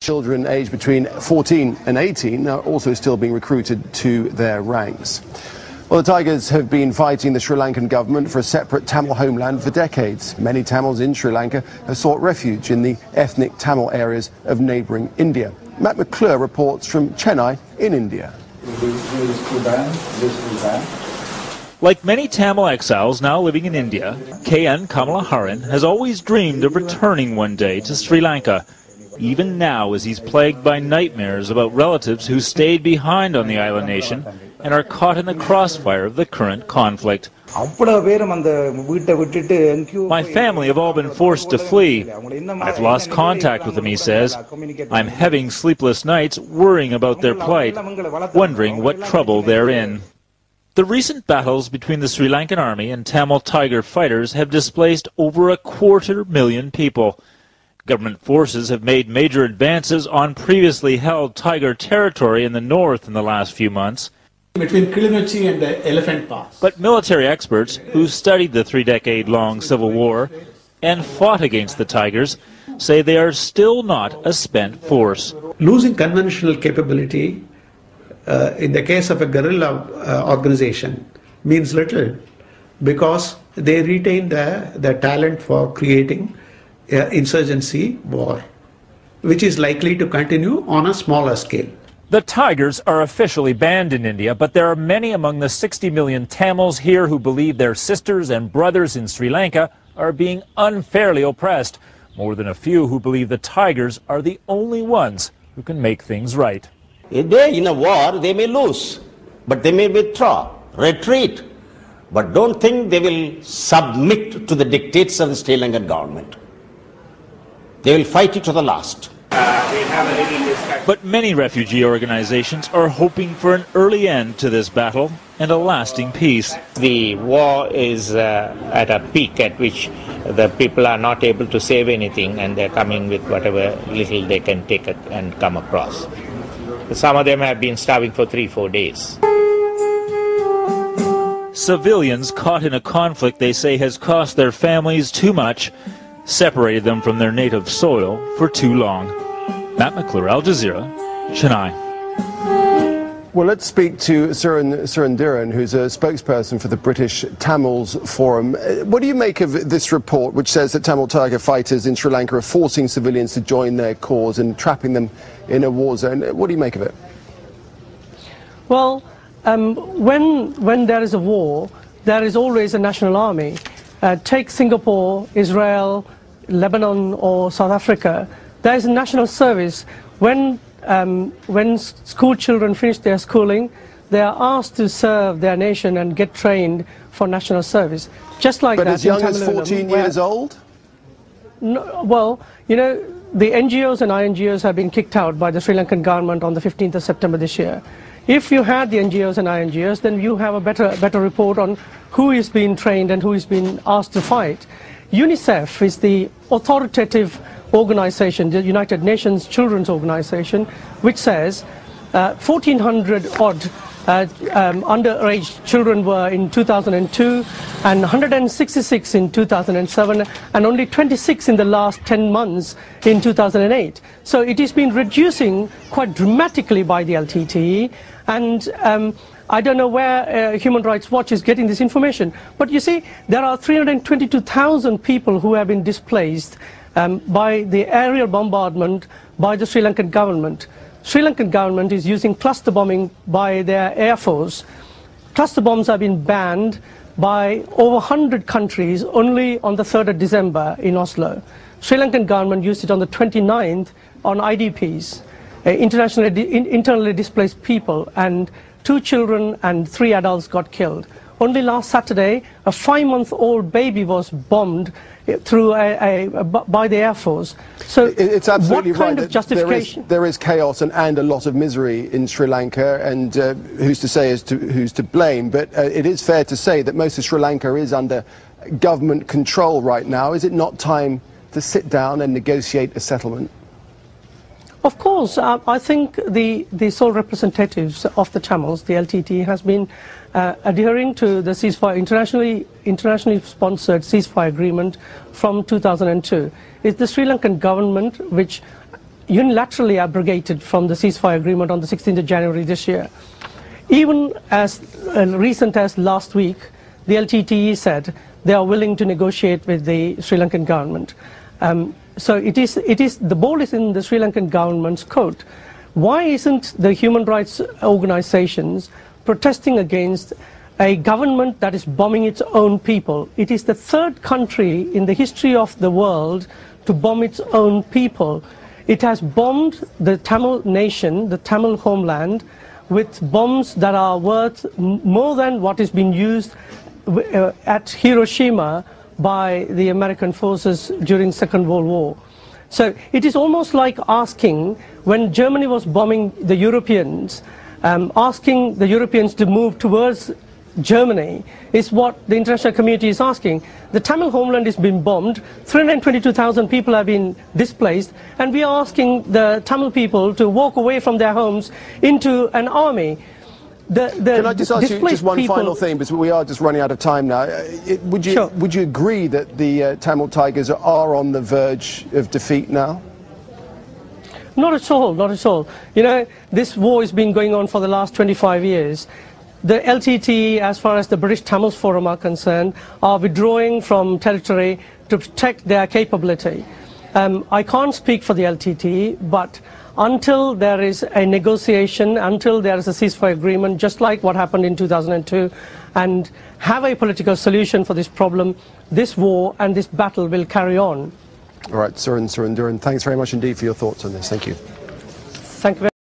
Children aged between 14 and 18 are also still being recruited to their ranks. Well, the Tigers have been fighting the Sri Lankan government for a separate Tamil homeland for decades. Many Tamils in Sri Lanka have sought refuge in the ethnic Tamil areas of neighbouring India. Matt McClure reports from Chennai in India. Like many Tamil exiles now living in India, KN Kamalaharan has always dreamed of returning one day to Sri Lanka, even now as he's plagued by nightmares about relatives who stayed behind on the island nation and are caught in the crossfire of the current conflict. My family have all been forced to flee. I've lost contact with them, he says. I'm having sleepless nights worrying about their plight, wondering what trouble they're in. The recent battles between the Sri Lankan army and Tamil Tiger fighters have displaced over 250,000 people. Government forces have made major advances on previously held Tiger territory in the north in the last few months. Between Kilinochchi and the Elephant Pass. But military experts who studied the 3-decade-long civil war and fought against the Tigers say they are still not a spent force. Losing conventional capability in the case of a guerrilla organization means little, because they retain the talent for creating insurgency war, which is likely to continue on a smaller scale. The Tigers are officially banned in India, but there are many among the 60 million Tamils here who believe their sisters and brothers in Sri Lanka are being unfairly oppressed. More than a few who believe the Tigers are the only ones who can make things right. If they're in a war, they may lose, but they may withdraw, retreat. But don't think they will submit to the dictates of the Sri Lankan government. They will fight it to the last. But many refugee organizations are hoping for an early end to this battle and a lasting peace. The war is at a peak at which the people are not able to save anything, and they're coming with whatever little they can take and come across. Some of them have been starving for 3-4 days. Civilians caught in a conflict they say has cost their families too much, separated them from their native soil for too long. Matt McClure, Al Jazeera, Chennai. Well, let's speak to Surendiran, who's a spokesperson for the British Tamils Forum. What do you make of this report, which says that Tamil Tiger fighters in Sri Lanka are forcing civilians to join their cause and trapping them in a war zone? What do you make of it? Well, when there is a war, there is always a national army. Take Singapore, Israel, Lebanon or South Africa. There is a national service. When school children finish their schooling, they are asked to serve their nation and get trained for national service. Just like that. But as young as 14 years old? No, well, you know, the NGOs and INGOs have been kicked out by the Sri Lankan government on the 15th of September this year. If you had the NGOs and INGOs, then you have a better report on who is being trained and who is being asked to fight. UNICEF is the authoritative organization, the United Nations Children's Organization, which says 1,400 odd underage children were in 2002 and 166 in 2007 and only 26 in the last 10 months in 2008. So it has been reducing quite dramatically by the LTTE, and I don't know where Human Rights Watch is getting this information. But you see, there are 322,000 people who have been displaced by the aerial bombardment by the Sri Lankan government. Sri Lankan government is using cluster bombing by their air force. Cluster bombs have been banned by over 100 countries only on the 3rd of December in Oslo. Sri Lankan government used it on the 29th on IDPs, internally displaced people, and 2 children and 3 adults got killed. Only last Saturday, a 5-month-old baby was bombed through by the Air Force. So it's absolutely what kind right of justification? There is chaos and a lot of misery in Sri Lanka, and who's to say who's to blame? But it is fair to say that most of Sri Lanka is under government control right now. Is it not time to sit down and negotiate a settlement? Of course, I think the sole representatives of the Tamils, the LTTE, has been adhering to the ceasefire, internationally sponsored ceasefire agreement from 2002. It's the Sri Lankan government which unilaterally abrogated from the ceasefire agreement on the 16th of January this year. Even as recent as last week, the LTTE said they are willing to negotiate with the Sri Lankan government. So it is the ball is in the Sri Lankan government's court. Why isn't the human rights organizations protesting against a government that is bombing its own people? It is the third country in the history of the world to bomb its own people. It has bombed the Tamil nation, the Tamil homeland, with bombs that are worth more than what is being used at Hiroshima by the American forces during Second World War. So it is almost like asking, when Germany was bombing the Europeans, asking the Europeans to move towards Germany is what the international community is asking. The Tamil homeland has been bombed, 322,000 people have been displaced, and we are asking the Tamil people to walk away from their homes into an army. Can I just ask you just one final thing, because we are just running out of time now. Would you agree that the Tamil Tigers are on the verge of defeat now? Not at all, not at all. You know, this war has been going on for the last 25 years. The LTTE, as far as the British Tamils Forum are concerned, are withdrawing from territory to protect their capability. I can't speak for the LTTE, but until there is a negotiation, until there is a ceasefire agreement, just like what happened in 2002, and have a political solution for this problem, this war and this battle will carry on. All right, Surenduran, thanks very much indeed for your thoughts on this. Thank you. Thank you very much.